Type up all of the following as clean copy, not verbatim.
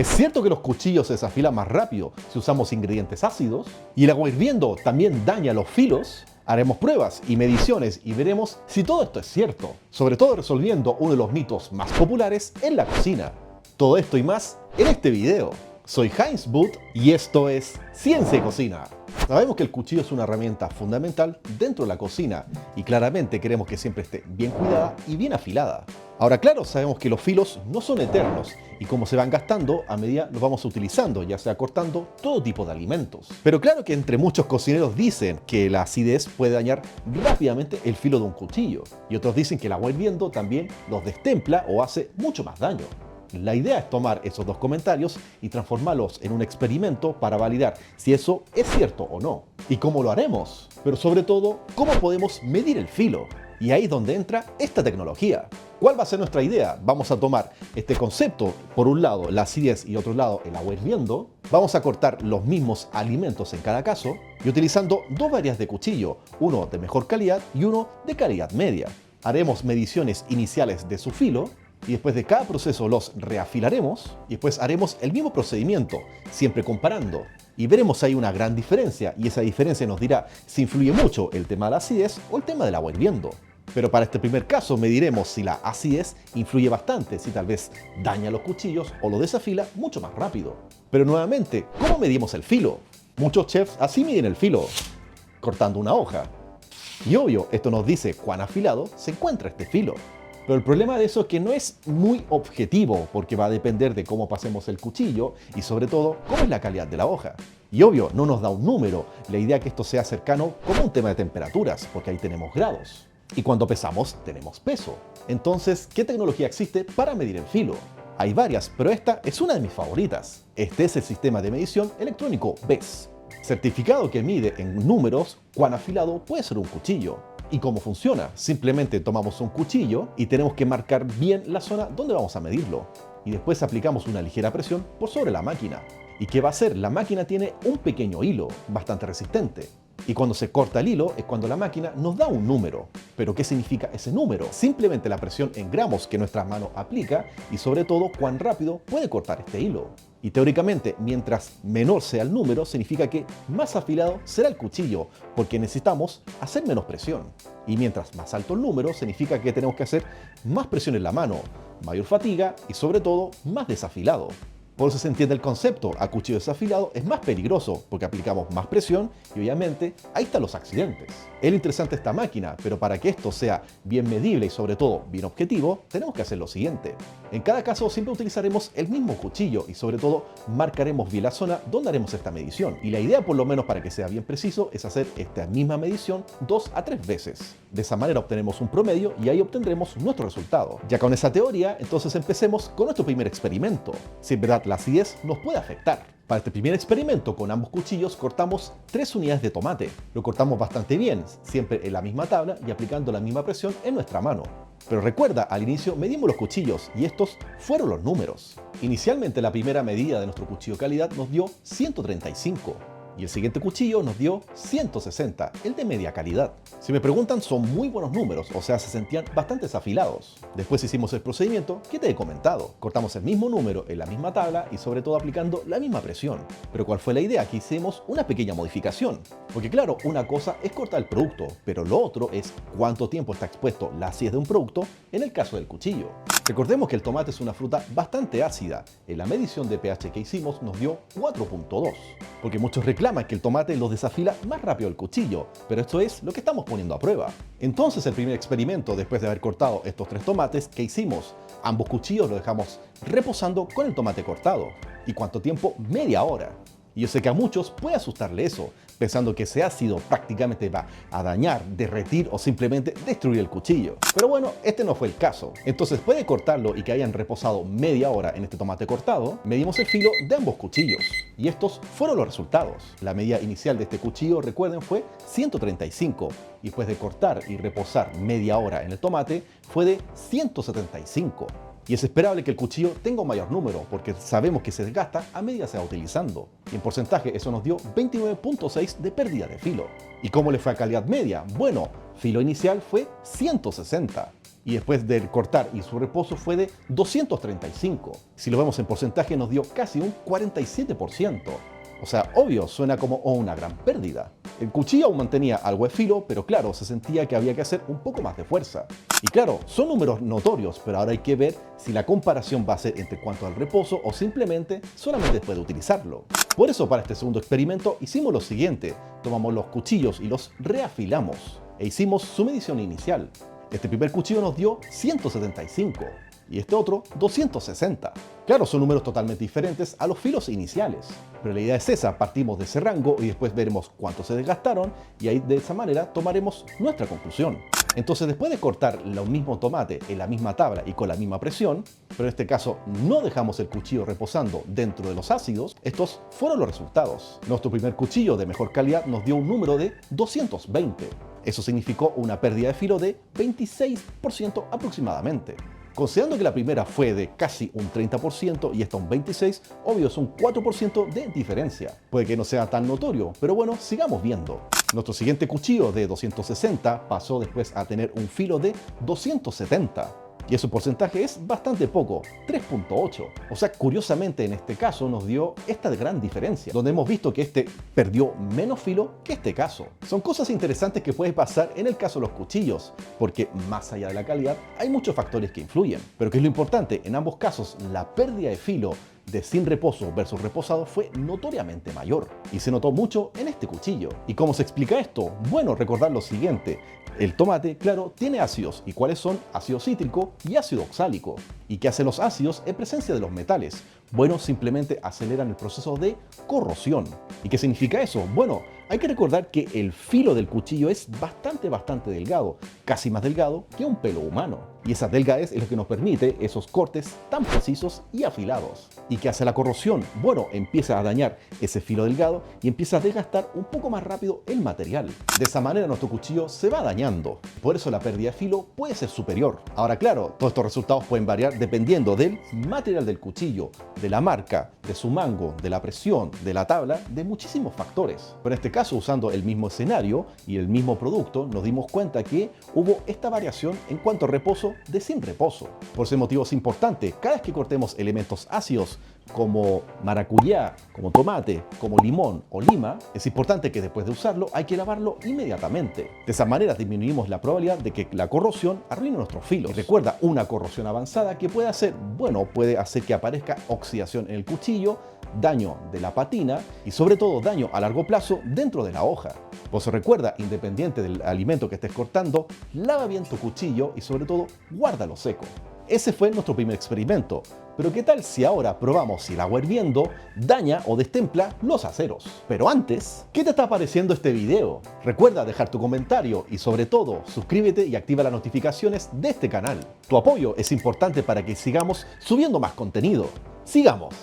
¿Es cierto que los cuchillos se desafilan más rápido si usamos ingredientes ácidos? ¿Y el agua hirviendo también daña los filos? Haremos pruebas y mediciones y veremos si todo esto es cierto, sobre todo resolviendo uno de los mitos más populares en la cocina. Todo esto y más en este video. Soy Heinz Booth y esto es Ciencia y Cocina. Sabemos que el cuchillo es una herramienta fundamental dentro de la cocina y claramente queremos que siempre esté bien cuidada y bien afilada. Ahora claro, sabemos que los filos no son eternos y como se van gastando a medida los vamos utilizando, ya sea cortando todo tipo de alimentos. Pero claro que entre muchos cocineros dicen que la acidez puede dañar rápidamente el filo de un cuchillo y otros dicen que el agua hirviendo también los destempla o hace mucho más daño. La idea es tomar esos dos comentarios y transformarlos en un experimento para validar si eso es cierto o no. ¿Y cómo lo haremos? Pero sobre todo, ¿cómo podemos medir el filo? Y ahí es donde entra esta tecnología. ¿Cuál va a ser nuestra idea? Vamos a tomar este concepto, por un lado la acidez y otro lado el agua hirviendo. Vamos a cortar los mismos alimentos en cada caso y utilizando dos variedades de cuchillo, uno de mejor calidad y uno de calidad media. Haremos mediciones iniciales de su filo y después de cada proceso los reafilaremos y después haremos el mismo procedimiento, siempre comparando. Y veremos ahí una gran diferencia y esa diferencia nos dirá si influye mucho el tema de la acidez o el tema del agua hirviendo. Pero para este primer caso mediremos si la acidez influye bastante, si tal vez daña los cuchillos o lo desafila mucho más rápido. Pero nuevamente, ¿cómo medimos el filo? Muchos chefs así miden el filo, cortando una hoja. Y obvio, esto nos dice cuán afilado se encuentra este filo. Pero el problema de eso es que no es muy objetivo porque va a depender de cómo pasemos el cuchillo y sobre todo cómo es la calidad de la hoja. Y obvio, no nos da un número, la idea es que esto sea cercano como un tema de temperaturas, porque ahí tenemos grados. Y cuando pesamos, tenemos peso. Entonces, ¿qué tecnología existe para medir el filo? Hay varias, pero esta es una de mis favoritas. Este es el sistema de medición electrónico BES, certificado que mide en números cuán afilado puede ser un cuchillo. ¿Y cómo funciona? Simplemente tomamos un cuchillo y tenemos que marcar bien la zona donde vamos a medirlo. Y después aplicamos una ligera presión por sobre la máquina. ¿Y qué va a hacer? La máquina tiene un pequeño hilo, bastante resistente. Y cuando se corta el hilo es cuando la máquina nos da un número. ¿Pero qué significa ese número? Simplemente la presión en gramos que nuestra mano aplica y sobre todo cuán rápido puede cortar este hilo. Y teóricamente, mientras menor sea el número, significa que más afilado será el cuchillo, porque necesitamos hacer menos presión. Y mientras más alto el número, significa que tenemos que hacer más presión en la mano, mayor fatiga y sobre todo más desafilado. Por eso se entiende el concepto, a cuchillo desafilado es más peligroso porque aplicamos más presión y obviamente ahí están los accidentes. Es interesante esta máquina, pero para que esto sea bien medible y sobre todo bien objetivo, tenemos que hacer lo siguiente. En cada caso siempre utilizaremos el mismo cuchillo y sobre todo marcaremos bien la zona donde haremos esta medición. Y la idea, por lo menos para que sea bien preciso, es hacer esta misma medición 2 a 3 veces. De esa manera obtenemos un promedio y ahí obtendremos nuestro resultado. Ya con esa teoría, entonces empecemos con nuestro primer experimento. Si en verdad la acidez nos puede afectar. Para este primer experimento con ambos cuchillos cortamos 3 unidades de tomate. Lo cortamos bastante bien, siempre en la misma tabla y aplicando la misma presión en nuestra mano. Pero recuerda, al inicio medimos los cuchillos y estos fueron los números. Inicialmente la primera medida de nuestro cuchillo calidad nos dio 135. Y el siguiente cuchillo nos dio 160, el de media calidad. Si me preguntan, son muy buenos números, o sea, se sentían bastante afilados. Después hicimos el procedimiento que te he comentado. Cortamos el mismo número en la misma tabla y sobre todo aplicando la misma presión. Pero ¿cuál fue la idea? Que hicimos una pequeña modificación. Porque claro, una cosa es cortar el producto, pero lo otro es cuánto tiempo está expuesto la acidez de un producto en el caso del cuchillo. Recordemos que el tomate es una fruta bastante ácida. En la medición de pH que hicimos nos dio 4.2, porque muchos reclaman que el tomate los desafila más rápido el cuchillo, pero esto es lo que estamos poniendo a prueba. Entonces el primer experimento, después de haber cortado estos 3 tomates, ¿qué hicimos? Ambos cuchillos los dejamos reposando con el tomate cortado. ¿Y cuánto tiempo? Media hora. Y yo sé que a muchos puede asustarle eso, pensando que ese ácido prácticamente va a dañar, derretir o simplemente destruir el cuchillo. Pero bueno, este no fue el caso. Entonces, después de cortarlo y que hayan reposado media hora en este tomate cortado, medimos el filo de ambos cuchillos. Y estos fueron los resultados. La medida inicial de este cuchillo, recuerden, fue 135. Y después de cortar y reposar media hora en el tomate, fue de 175. Y es esperable que el cuchillo tenga un mayor número, porque sabemos que se desgasta a medida que se va utilizando. Y en porcentaje eso nos dio 29.6 de pérdida de filo. ¿Y cómo le fue a calidad media? Bueno, filo inicial fue 160. y después del cortar y su reposo fue de 235. Si lo vemos en porcentaje nos dio casi un 47%. O sea, obvio, suena como una gran pérdida. El cuchillo aún mantenía algo de filo, pero claro, se sentía que había que hacer un poco más de fuerza. Y claro, son números notorios, pero ahora hay que ver si la comparación va a ser entre cuanto al reposo o simplemente solamente después de utilizarlo. Por eso para este segundo experimento hicimos lo siguiente: tomamos los cuchillos y los reafilamos e hicimos su medición inicial. Este primer cuchillo nos dio 175 y este otro 260. Claro, son números totalmente diferentes a los filos iniciales, pero la idea es esa: partimos de ese rango y después veremos cuánto se desgastaron y ahí de esa manera tomaremos nuestra conclusión. Entonces, después de cortar lo mismo tomate en la misma tabla y con la misma presión, pero en este caso no dejamos el cuchillo reposando dentro de los ácidos, estos fueron los resultados. Nuestro primer cuchillo de mejor calidad nos dio un número de 220. Eso significó una pérdida de filo de 26% aproximadamente. Considerando que la primera fue de casi un 30% y esta un 26%, obvio es un 4% de diferencia. Puede que no sea tan notorio, pero bueno, sigamos viendo. Nuestro siguiente cuchillo de 260 pasó después a tener un filo de 270. Y ese porcentaje es bastante poco, 3.8. O sea, curiosamente en este caso nos dio esta gran diferencia, donde hemos visto que este perdió menos filo que este caso. Son cosas interesantes que pueden pasar en el caso de los cuchillos, porque más allá de la calidad hay muchos factores que influyen. Pero ¿qué es lo importante? En ambos casos la pérdida de filo de sin reposo versus reposado fue notoriamente mayor, y se notó mucho en este cuchillo. ¿Y cómo se explica esto? Bueno, recordar lo siguiente: el tomate, claro, tiene ácidos. ¿Y cuáles son? Ácido cítrico y ácido oxálico. ¿Y qué hacen los ácidos en presencia de los metales? Bueno, simplemente aceleran el proceso de corrosión. ¿Y qué significa eso? Bueno, hay que recordar que el filo del cuchillo es bastante delgado, casi más delgado que un pelo humano. Y esa delgadez es lo que nos permite esos cortes tan precisos y afilados. ¿Y qué hace la corrosión? Bueno, empieza a dañar ese filo delgado y empieza a desgastar un poco más rápido el material. De esa manera nuestro cuchillo se va dañando. Por eso la pérdida de filo puede ser superior. Ahora claro, todos estos resultados pueden variar dependiendo del material del cuchillo, de la marca, de su mango, de la presión, de la tabla, de muchísimos factores. Pero en este caso, usando el mismo escenario y el mismo producto, nos dimos cuenta que hubo esta variación en cuanto a reposo de sin reposo. Por ese motivo es importante, cada vez que cortemos elementos ácidos como maracuyá, como tomate, como limón o lima, es importante que después de usarlo hay que lavarlo inmediatamente. De esa manera disminuimos la probabilidad de que la corrosión arruine nuestros filos. Y recuerda, una corrosión avanzada que puede hacer, bueno, puede hacer que aparezca oxidación en el cuchillo, daño de la patina y sobre todo daño a largo plazo dentro de la hoja. Por eso recuerda, independiente del alimento que estés cortando, lava bien tu cuchillo y sobre todo guárdalo seco. Ese fue nuestro primer experimento, pero ¿qué tal si ahora probamos si el agua hirviendo daña o destempla los aceros? Pero antes, ¿qué te está pareciendo este video? Recuerda dejar tu comentario y sobre todo suscríbete y activa las notificaciones de este canal. Tu apoyo es importante para que sigamos subiendo más contenido. ¡Sigamos!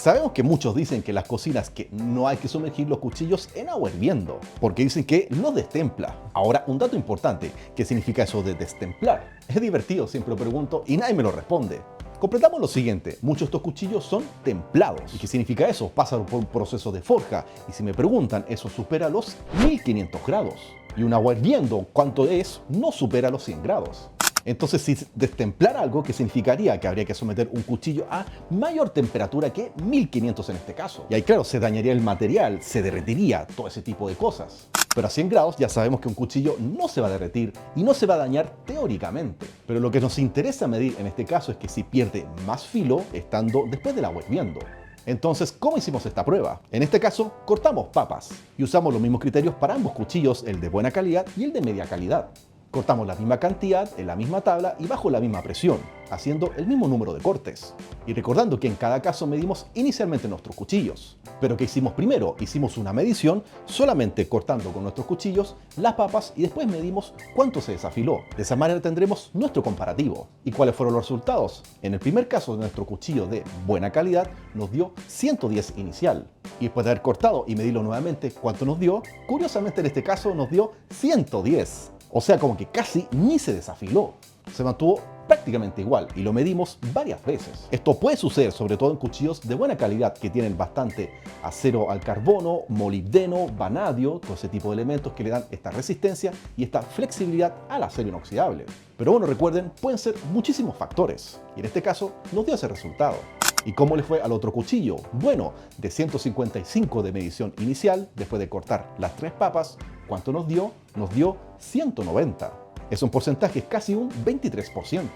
Sabemos que muchos dicen que en las cocinas que no hay que sumergir los cuchillos en agua hirviendo, porque dicen que los destempla. Ahora, un dato importante: ¿qué significa eso de destemplar? Es divertido, siempre lo pregunto y nadie me lo responde. Completamos lo siguiente: muchos de estos cuchillos son templados. ¿Y qué significa eso? Pasan por un proceso de forja, y si me preguntan, eso supera los 1500 grados. Y un agua hirviendo, ¿cuánto es? No supera los 100 grados. Entonces, si destemplar algo, ¿qué significaría? Que habría que someter un cuchillo a mayor temperatura que 1500 en este caso. Y ahí, claro, se dañaría el material, se derretiría, todo ese tipo de cosas. Pero a 100 grados ya sabemos que un cuchillo no se va a derretir y no se va a dañar teóricamente. Pero lo que nos interesa medir en este caso es que si pierde más filo estando después del agua hirviendo. Entonces, ¿cómo hicimos esta prueba? En este caso, cortamos papas y usamos los mismos criterios para ambos cuchillos, el de buena calidad y el de media calidad. Cortamos la misma cantidad en la misma tabla y bajo la misma presión, haciendo el mismo número de cortes. Y recordando que en cada caso medimos inicialmente nuestros cuchillos. Pero ¿qué hicimos primero? Hicimos una medición solamente cortando con nuestros cuchillos las papas y después medimos cuánto se desafiló. De esa manera tendremos nuestro comparativo. ¿Y cuáles fueron los resultados? En el primer caso, de nuestro cuchillo de buena calidad nos dio 110 inicial. Y después de haber cortado y medirlo nuevamente, ¿cuánto nos dio? Curiosamente en este caso nos dio 110. O sea, como que casi ni se desafiló. Se mantuvo prácticamente igual y lo medimos varias veces. Esto puede suceder sobre todo en cuchillos de buena calidad que tienen bastante acero al carbono, molibdeno, vanadio, todo ese tipo de elementos que le dan esta resistencia y esta flexibilidad al acero inoxidable. Pero bueno, recuerden, pueden ser muchísimos factores y en este caso nos dio ese resultado. ¿Y cómo le fue al otro cuchillo? Bueno, de 155 de medición inicial, después de cortar las 3 papas, ¿cuánto nos dio? Nos dio 190. Es un porcentaje casi un 23%.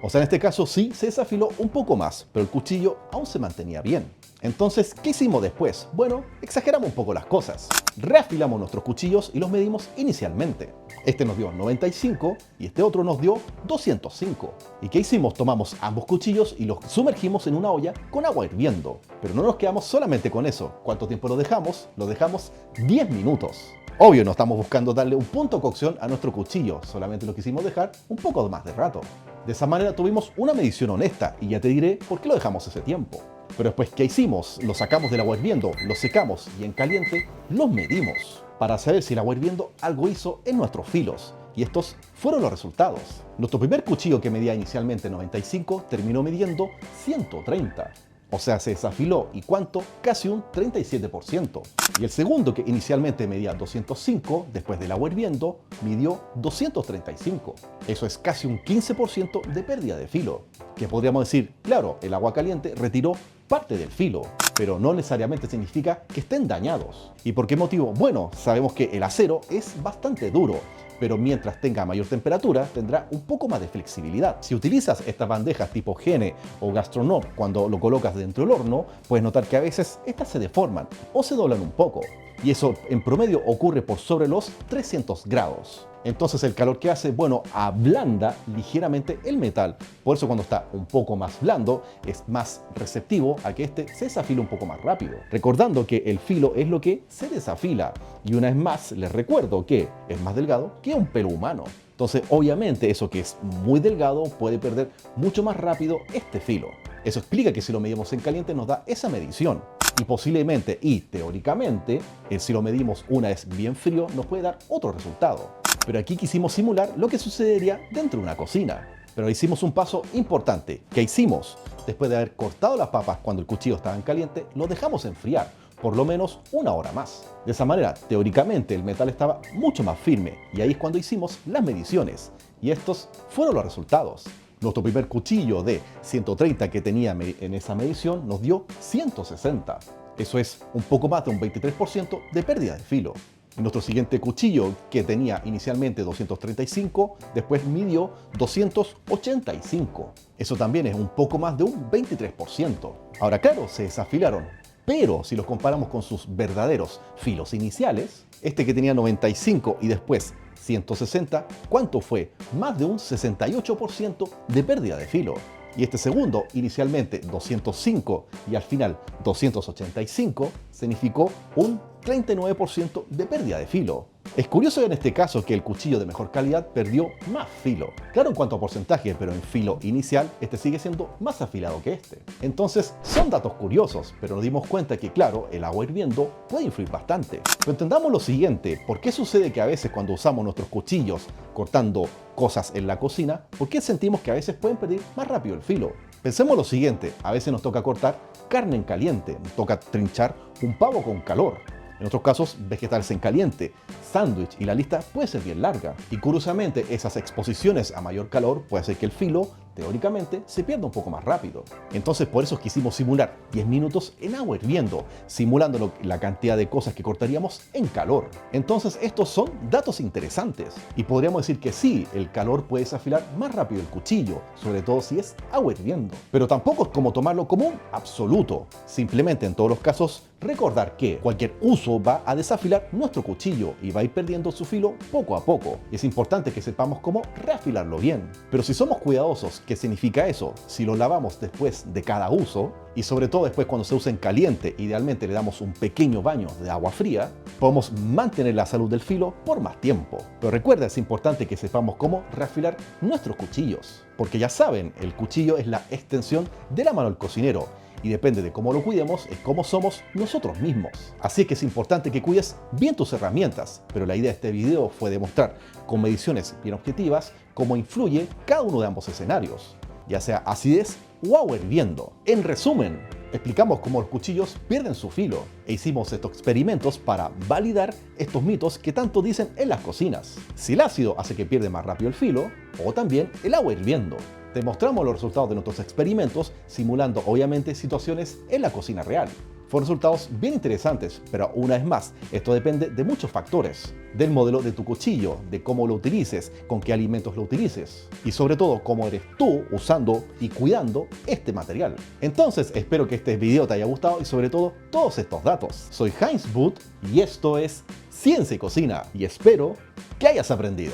O sea, en este caso sí se desafiló un poco más, pero el cuchillo aún se mantenía bien. Entonces, ¿qué hicimos después? Bueno, exageramos un poco las cosas. Reafilamos nuestros cuchillos y los medimos inicialmente. Este nos dio 95 y este otro nos dio 205. ¿Y qué hicimos? Tomamos ambos cuchillos y los sumergimos en una olla con agua hirviendo. Pero no nos quedamos solamente con eso. ¿Cuánto tiempo lo dejamos? Lo dejamos 10 minutos. Obvio, no estamos buscando darle un punto de cocción a nuestro cuchillo, solamente lo quisimos dejar un poco más de rato. De esa manera tuvimos una medición honesta y ya te diré por qué lo dejamos ese tiempo. Pero después, ¿qué hicimos? Lo sacamos del agua hirviendo, lo secamos y en caliente los medimos para saber si el agua hirviendo algo hizo en nuestros filos. Y estos fueron los resultados. Nuestro primer cuchillo, que medía inicialmente 95, terminó midiendo 130. O sea, se desafiló. ¿Y cuánto? Casi un 37%. Y el segundo, que inicialmente medía 205, después del agua hirviendo, midió 235. Eso es casi un 15% de pérdida de filo. Que podríamos decir, claro, el agua caliente retiró parte del filo, pero no necesariamente significa que estén dañados. ¿Y por qué motivo? Bueno, sabemos que el acero es bastante duro, pero mientras tenga mayor temperatura tendrá un poco más de flexibilidad. Si utilizas estas bandejas tipo Gene o Gastronop cuando lo colocas dentro del horno, puedes notar que a veces estas se deforman o se doblan un poco. Y eso en promedio ocurre por sobre los 300 grados. Entonces el calor que hace, bueno, ablanda ligeramente el metal. Por eso cuando está un poco más blando es más receptivo a que este se desafile un poco más rápido. Recordando que el filo es lo que se desafila. Y una vez más les recuerdo que es más delgado que un pelo humano. Entonces obviamente eso que es muy delgado puede perder mucho más rápido este filo. Eso explica que si lo medimos en caliente nos da esa medición. Y posiblemente y teóricamente, si lo medimos una vez bien frío, nos puede dar otro resultado. Pero aquí quisimos simular lo que sucedería dentro de una cocina. Pero hicimos un paso importante. ¿Qué hicimos? Después de haber cortado las papas cuando el cuchillo estaba en caliente, lo dejamos enfriar por lo menos una hora más. De esa manera, teóricamente, el metal estaba mucho más firme y ahí es cuando hicimos las mediciones. Y estos fueron los resultados. Nuestro primer cuchillo de 130 que tenía en esa medición nos dio 160. Eso es un poco más de un 23% de pérdida de filo. Nuestro siguiente cuchillo, que tenía inicialmente 235, después midió 285. Eso también es un poco más de un 23%. Ahora claro, se desafilaron, pero si los comparamos con sus verdaderos filos iniciales, este que tenía 95 y después 160, ¿cuánto fue? Más de un 68% de pérdida de filo. Y este segundo, inicialmente 205 y al final 285, significó un 39% de pérdida de filo. Es curioso en este caso que el cuchillo de mejor calidad perdió más filo. Claro en cuanto a porcentaje, pero en filo inicial este sigue siendo más afilado que este. Entonces son datos curiosos, pero nos dimos cuenta que claro, el agua hirviendo puede influir bastante. Pero entendamos lo siguiente, ¿por qué sucede que a veces cuando usamos nuestros cuchillos cortando cosas en la cocina, por qué sentimos que a veces pueden perder más rápido el filo? Pensemos lo siguiente, a veces nos toca cortar carne en caliente, nos toca trinchar un pavo con calor. En otros casos, vegetales en caliente, sándwich y la lista puede ser bien larga. Y curiosamente, esas exposiciones a mayor calor puede hacer que el filo, teóricamente, se pierda un poco más rápido. Entonces por eso quisimos simular 10 minutos en agua hirviendo, simulando la cantidad de cosas que cortaríamos en calor. Entonces estos son datos interesantes. Y podríamos decir que sí, el calor puede desafilar más rápido el cuchillo, sobre todo si es agua hirviendo. Pero tampoco es como tomarlo como un absoluto. Simplemente en todos los casos, recordar que cualquier uso va a desafilar nuestro cuchillo y va a ir perdiendo su filo poco a poco. Y es importante que sepamos cómo reafilarlo bien. Pero si somos cuidadosos, ¿qué significa eso? Si lo lavamos después de cada uso, y sobre todo después cuando se usa en caliente, idealmente le damos un pequeño baño de agua fría, podemos mantener la salud del filo por más tiempo. Pero recuerda, es importante que sepamos cómo reafilar nuestros cuchillos. Porque ya saben, el cuchillo es la extensión de la mano del cocinero. y depende de cómo lo cuidemos, es cómo somos nosotros mismos. Así que es importante que cuides bien tus herramientas, pero la idea de este video fue demostrar con mediciones bien objetivas cómo influye cada uno de ambos escenarios, ya sea acidez o agua hirviendo. En resumen, explicamos cómo los cuchillos pierden su filo e hicimos estos experimentos para validar estos mitos que tanto dicen en las cocinas. Si el ácido hace que pierde más rápido el filo, o también el agua hirviendo. Te mostramos los resultados de nuestros experimentos simulando obviamente situaciones en la cocina real. Fueron resultados bien interesantes, pero una vez más, esto depende de muchos factores. Del modelo de tu cuchillo, de cómo lo utilices, con qué alimentos lo utilices y sobre todo cómo eres tú usando y cuidando este material. Entonces espero que este video te haya gustado y sobre todo todos estos datos. Soy Heinz Booth y esto es Ciencia y Cocina y espero que hayas aprendido.